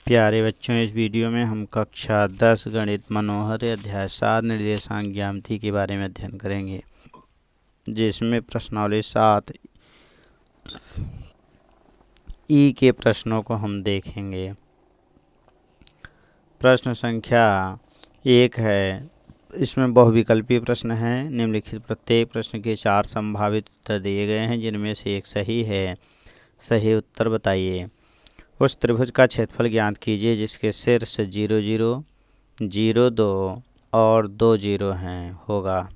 प्यारे बच्चों, इस वीडियो में हम कक्षा 10 गणित मनोहर अध्याय 7 निर्देशांक ज्यामिति के बारे में अध्ययन करेंगे, जिसमें प्रश्नावली 7 ई के प्रश्नों को हम देखेंगे। प्रश्न संख्या 1 है, इसमें बहुविकल्पीय प्रश्न है। निम्नलिखित प्रत्येक प्रश्न के 4 संभावित उत्तर दिए गए हैं, जिनमें से एक सही है। सही उत्तर बताइए। उस त्रिभुज का क्षेत्रफल ज्ञात कीजिए जिसके शीर्ष 0 0 0 2 और 2 0 हैं। होगा,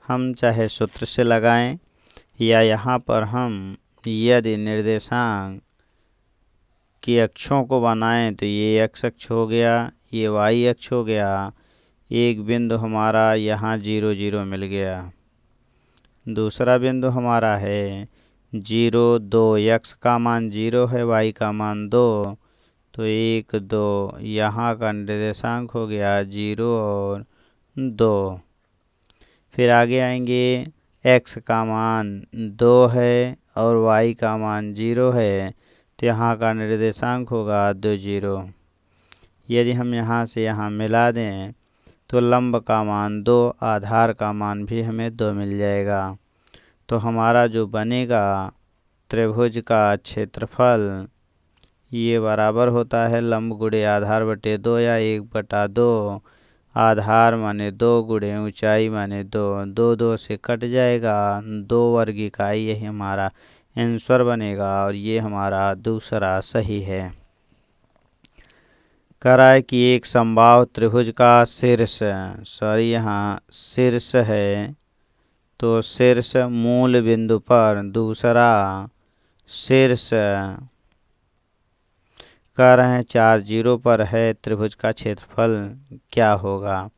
हम चाहे सूत्र से लगाएं या यहाँ पर हम यदि निर्देशांक की अक्षों को बनाएं तो ये x अक्ष हो गया, ये y अक्ष हो गया। एक बिंदु हमारा यहाँ 0 0 मिल गया। दूसरा बिंदु हमारा है 0 2, x का मान 0 है, y का मान 2, तो 1 2 यहाँ का निर्देशांक हो गया 0 और 2। फिर आगे आएंगे, x का मान 2 है और y का मान 0 है, तो यहाँ का निर्देशांक होगा 2 0। यदि हम यहाँ से यहाँ मिला दें तो लंब का मान 2, आधार का मान भी हमें 2 मिल जाएगा। तो हमारा जो बनेगा त्रिभुज का क्षेत्रफल ये बराबर होता है लंब गुणे आधार बटे 2 या 1/2। आधार माने 2 गुणे ऊंचाई माने 2, 2 2 से कट जाएगा, 2 वर्ग इकाई यही हमारा आंसर बनेगा और ये हमारा दूसरा सही है। करा है कि एक समबाहु त्रिभुज का शीर्ष यहाँ शीर्ष है, तो शीर्ष मूल बिंदु पर दूसरा शीर्ष कह रहे हैं 4 0 पर है। त्रिभुज का क्षेत्रफल क्या होगा?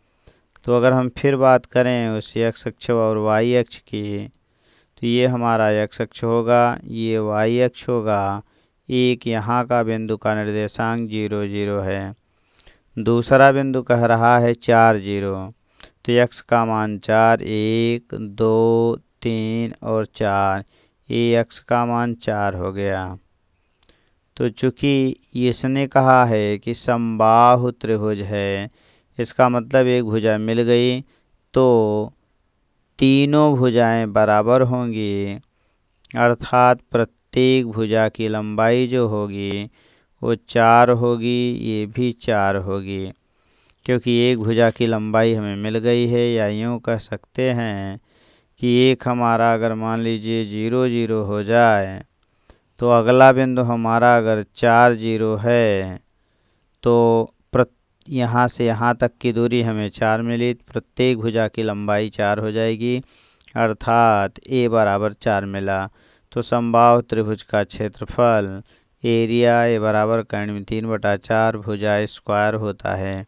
तो अगर हम फिर बात करें उस x अक्ष और y अक्ष की, तो ये हमारा x अक्ष होगा, ये y अक्ष होगा। एक यहाँ का बिंदु का निर्देशांक 0 0 है। दूसरा बिंदु कह रहा है 4 0, तो x का मान 4, 1 2 3 और 4, ये x का मान 4 हो गया। तो चूँकि इसने कहा है कि समबाहु त्रिभुज है, इसका मतलब एक भुजा मिल गई तो तीनों भुजाएं बराबर होंगी, अर्थात प्रत्येक भुजा की लंबाई जो होगी वो 4 होगी, ये भी 4 होगी। क्योंकि एक भुजा की लंबाई हमें मिल गई है, या यूँ कह सकते हैं कि एक हमारा अगर मान लीजिए 0 0 हो जाए तो अगला बिंदु हमारा अगर 4 0 है तो यहाँ से यहाँ तक की दूरी हमें 4 मिली, प्रत्येक भुजा की लंबाई 4 हो जाएगी, अर्थात a बराबर 4 मिला। तो समबाहु त्रिभुज का क्षेत्रफल एरिया a बराबर कर्ण 3/4 भुजा स्क्वायर होता है,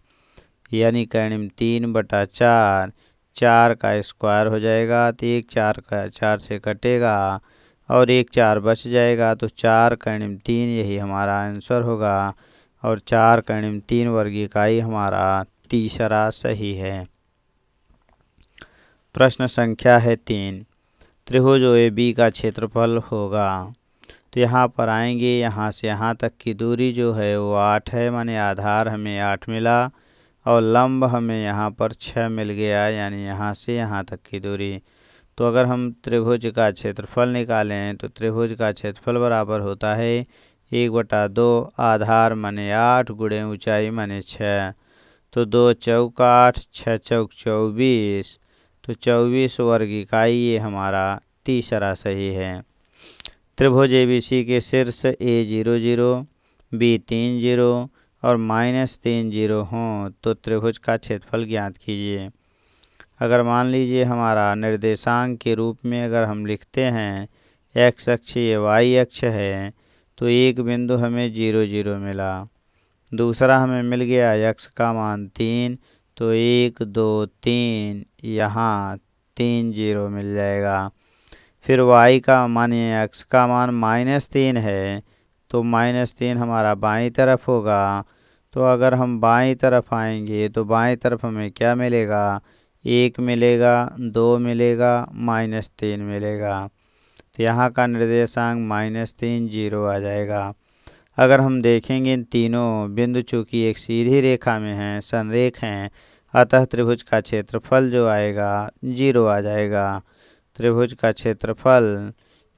यानी कर्ण 3/4, 4 का स्क्वायर हो जाएगा, तो 1 4 का 4 से कटेगा और 1 4 बच जाएगा, तो 4 कर्ण 3 यही हमारा आंसर होगा और 4 कर्ण 3 वर्ग इकाई हमारा तीसरा सही है। प्रश्न संख्या है 3, त्रिभुज OAB का क्षेत्रफल होगा। तो यहाँ पर आएंगे, यहाँ से यहाँ तक की दूरी जो है वो 8 है, माने आधार हमें 8 मिला और लंब हमें यहाँ पर 6 मिल गया, यानी यहाँ से यहाँ तक की दूरी। तो अगर हम त्रिभुज का क्षेत्रफल निकालें तो त्रिभुज का क्षेत्रफल बराबर होता है 1/2 आधार माने 8 गुणे ऊंचाई माने 6, तो 2 चौक 8, 6 चौक 24, तो 24 वर्ग इकाई ये हमारा तीसरा सही है। त्रिभुज ABC के शीर्ष A 0 0, B 3 0 और -3 0 हों तो त्रिभुज का क्षेत्रफल ज्ञात कीजिए। अगर मान लीजिए हमारा निर्देशांक के रूप में अगर हम लिखते हैं x अक्ष ये y अक्ष है, तो एक बिंदु हमें 0 0 मिला, दूसरा हमें मिल गया x का मान 3, तो 1 2 3 यहाँ 3 0 मिल जाएगा। फिर y का माने x का मान -3 है, तो -3 हमारा बाईं तरफ होगा। तो अगर हम बाईं तरफ आएंगे तो बाईं तरफ हमें क्या मिलेगा? 1 मिलेगा, 2 मिलेगा, -3 मिलेगा, तो यहाँ का निर्देशांक -3 0 आ जाएगा। अगर हम देखेंगे इन तीनों बिंदु चूँकि एक सीधी रेखा में हैं, संरेख हैं, अतः त्रिभुज का क्षेत्रफल जो आएगा 0 आ जाएगा। त्रिभुज का क्षेत्रफल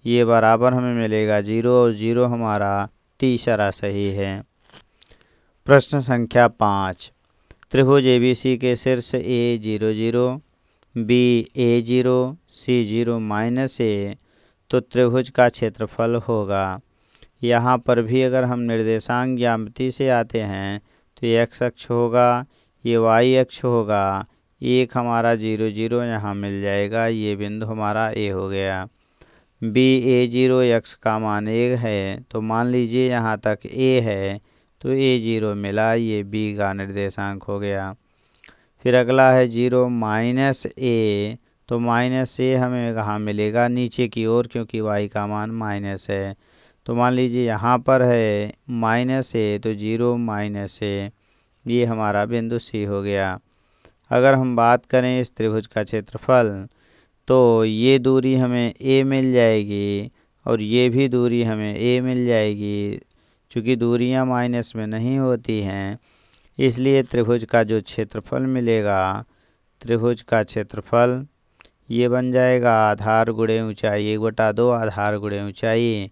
ये बराबर हमें मिलेगा 0 और 0 हमारा तीसरा सही है। प्रश्न संख्या 5। त्रिभुज ABC के शीर्ष A 0 0, B A 0, C 0 -A, तो त्रिभुज का क्षेत्रफल होगा। यहाँ पर भी अगर हम निर्देशांक ज्यामिति से आते हैं तो ये x अक्ष होगा, ये y अक्ष होगा, एक हमारा 0 0 यहाँ मिल जाएगा, ये बिंदु हमारा A हो गया। B A 0 x का मान 1 है, तो मान लीजिए यहाँ तक A है तो A 0 मिला, ये B का निर्देशांक हो गया। फिर अगला है 0 -A, तो -A हमें कहाँ मिलेगा, नीचे की ओर, क्योंकि y का मान माइनस है। तो मान लीजिए यहाँ पर है -A, तो 0 -A, ये हमारा बिंदु C हो गया। अगर हम बात करें इस त्रिभुज का क्षेत्रफल, तो ये दूरी हमें A मिल जाएगी और ये भी दूरी हमें A मिल जाएगी। चूँकि दूरियां माइनस में नहीं होती हैं, इसलिए त्रिभुज का जो क्षेत्रफल मिलेगा, त्रिभुज का क्षेत्रफल ये बन जाएगा आधार गुणे ऊंचाई 1/2 आधार गुणे ऊंचाई।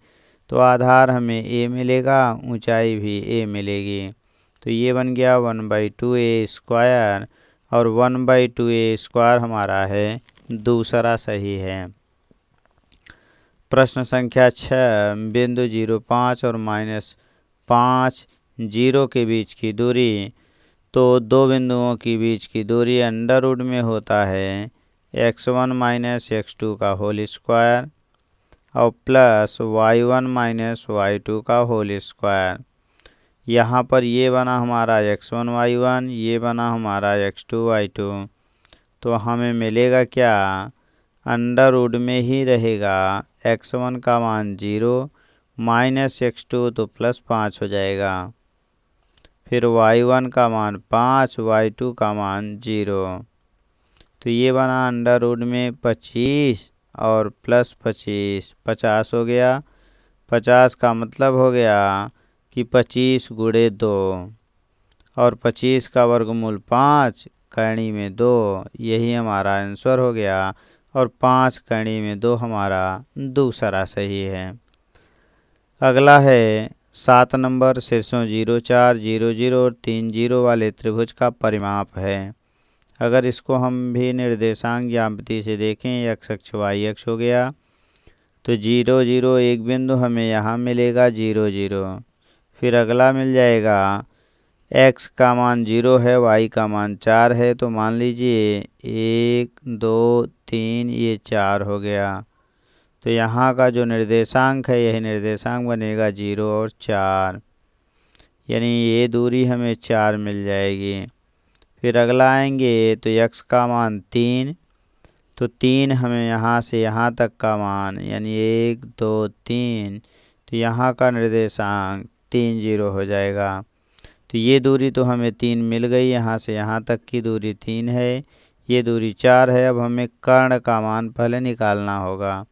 तो आधार हमें A मिलेगा, ऊंचाई भी A मिलेगी, तो ये बन गया 1/2A² और 1/2A² हमारा है दूसरा सही है। प्रश्न संख्या 6। बिंदु 0,5 और -5 0 के बीच की दूरी, तो दो बिंदुओं के बीच की दूरी अंडर रूट में होता है x1 - x2 का होल स्क्वायर और प्लस y1 - y2 का होल स्क्वायर। यहाँ पर ये बना हमारा x1 y1, ये बना हमारा x2 y2, तो हमें मिलेगा क्या, अंडर रूट में ही रहेगा। x1 का मान 0 -x2 तो +5 हो जाएगा। फिर y1 का मान 5, y2 का मान 0, तो ये बना अंडर रूट में 25 और +25 50 हो गया। 50 का मतलब हो गया कि 25 गुणे 2 और 25 का वर्गमूल 5 करनी में 2, यही हमारा आंसर हो गया। और 5 करनी में 2 हमारा दूसरा सही है। अगला है 7 नंबर। शीर्षों 0 4 0 0 और 3 0 वाले त्रिभुज का परिमाप है। अगर इसको हम भी निर्देशांक ज्यामिति से देखें, x अक्ष y अक्ष हो गया, तो 0 0 एक बिंदु हमें यहाँ मिलेगा 0 0। फिर अगला मिल जाएगा x का मान 0 है, y का मान 4 है, तो मान लीजिए 1 2 3 ये 4 हो गया। तो यहाँ का जो निर्देशांक है यही निर्देशांक बनेगा 0 और 4, यानी ये दूरी हमें 4 मिल जाएगी। फिर अगला आएंगे तो x का मान 3, तो 3 हमें यहाँ से यहाँ तक का मान, यानी 1 2 3, तो यहाँ का निर्देशांक 3 0 हो जाएगा। तो ये दूरी तो हमें 3 मिल गई, यहाँ से यहाँ तक की दूरी 3 है, ये दूरी 4 है। अब हमें कर्ण का मान पहले निकालना होगा।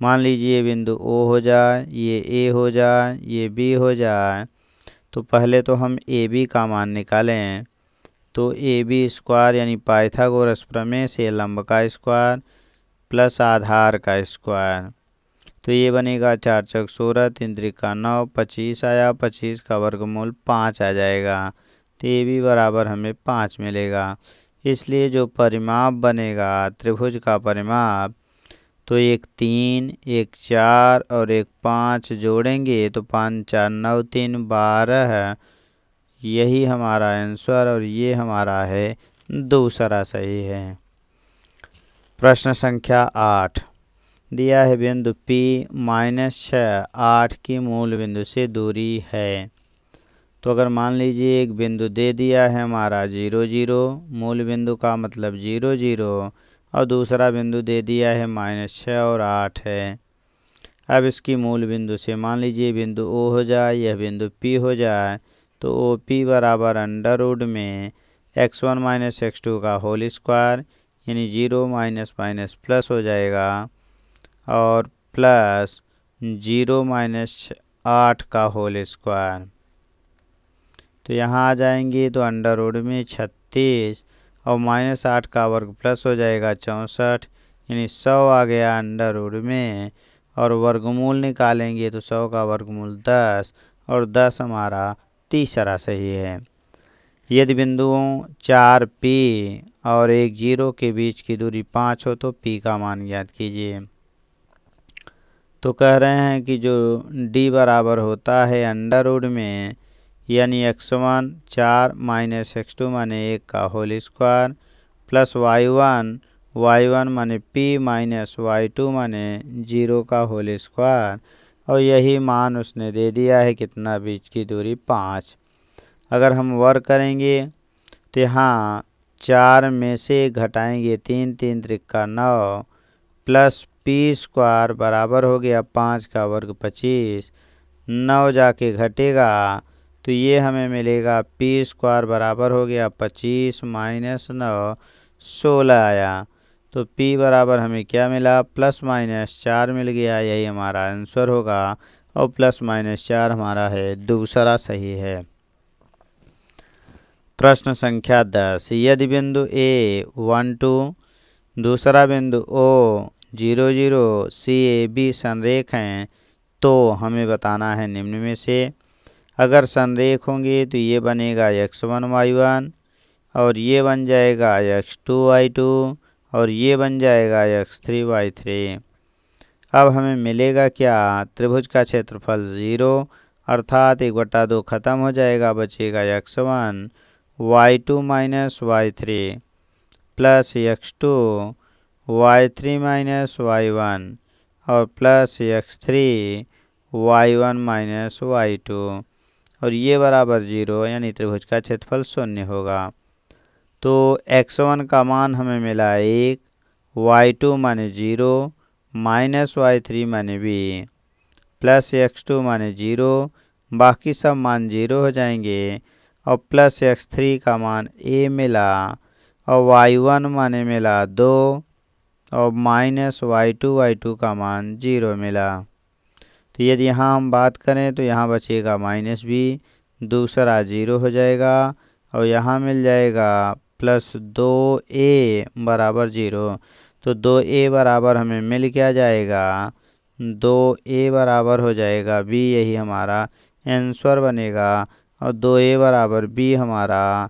मान लीजिए बिंदु O हो जाए, ये A हो जाए, ये B हो जाए, तो पहले तो हम AB का मान निकालें। तो AB² यानी पाइथागोरस प्रमेय से लंब का स्क्वायर प्लस आधार का स्क्वायर, तो ये बनेगा 4 चौक 16, 3 त्रिका 9, 25 आया, 25 का वर्गमूल 5 आ जाएगा, तो AB बराबर हमें 5 मिलेगा। इसलिए जो परिमाप बनेगा त्रिभुज का परिमाप, तो एक 3 एक 4 और एक 5 जोड़ेंगे तो 5 4 9 3 12, यही हमारा आंसर और ये हमारा है दूसरा सही है। प्रश्न संख्या 8 दिया है बिंदु P -6 8 की मूल बिंदु से दूरी है। तो अगर मान लीजिए एक बिंदु दे दिया है हमारा 0 0, मूल बिंदु का मतलब 0 0, और दूसरा बिंदु दे दिया है -6 और 8 है। अब इसकी मूल बिंदु से मान लीजिए बिंदु O हो जाए, यह बिंदु P हो जाए, तो OP बराबर अंडर रूट में x1 - x2 का होल स्क्वायर, यानी 0 - प्लस हो जाएगा, और प्लस 0 - 8 का होल स्क्वायर। तो यहाँ आ जाएंगे तो अंडर रूट में 36 और -8 का वर्ग प्लस हो जाएगा 64, यानी 100 आ गया अंडर रूट में। और वर्गमूल निकालेंगे तो 100 का वर्गमूल 10 और 10 हमारा तीसरा सही है। यदि बिंदुओं 4P और 1 0 के बीच की दूरी 5 हो तो P का मान ज्ञात कीजिए। तो कह रहे हैं कि जो D बराबर होता है अंडर रूट में यानी x1 4 माइनस x2 माने 1 का होल स्क्वायर प्लस y1 माने p माइनस y2 माने 0 का होल स्क्वायर, और यही मान उसने दे दिया है कितना, बीच की दूरी 5। अगर हम वर्क करेंगे तो यहाँ 4 में से घटाएंगे 3, 3 त्रिका 9 प्लस p स्क्वायर बराबर हो गया 5 का वर्ग 25, 9 जाके घटेगा तो ये हमें मिलेगा p स्क्वायर बराबर हो गया 25 माइनस 9 16 आया। तो p बराबर हमें क्या मिला, +-4 मिल गया, यही हमारा आंसर होगा। और +-4 हमारा है दूसरा सही है। प्रश्न संख्या 10, यदि बिंदु A 1 2 दूसरा बिंदु O 0 0 C A B संरेख हैं तो हमें बताना है निम्न में से। अगर संरेख होंगे तो ये बनेगा x1 y1 और ये बन जाएगा x2 y2 और ये बन जाएगा x3 y3। अब हमें मिलेगा क्या, त्रिभुज का क्षेत्रफल 0 अर्थात 1/2 खत्म हो जाएगा, बचेगा x1 y2 minus y3 plus x2 y3 minus y1 और plus x3 y1 minus y2 और ये बराबर 0, यानी त्रिभुज का क्षेत्रफल 0 होगा। तो x1 का मान हमें मिला 1, y2 माने 0 माइनस y3 माने b प्लस x2 माने 0, बाकी सब मान 0 हो जाएंगे और प्लस x3 का मान a मिला और y1 माने मिला 2 और माइनस y2 का मान 0 मिला। तो यदि यहाँ हम बात करें तो यहाँ बचेगा -b, दूसरा 0 हो जाएगा और यहाँ मिल जाएगा +2a बराबर 0। तो 2a बराबर हमें मिल क्या जाएगा, 2a बराबर हो जाएगा b, यही हमारा आंसर बनेगा। और 2a बराबर b हमारा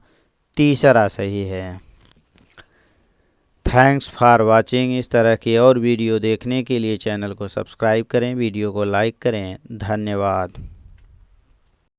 तीसरा सही है। Thanks for watching. इस तरह की और वीडियो देखने के लिए चैनल को सब्सक्राइब करें, वीडियो को लाइक करें। धन्यवाद।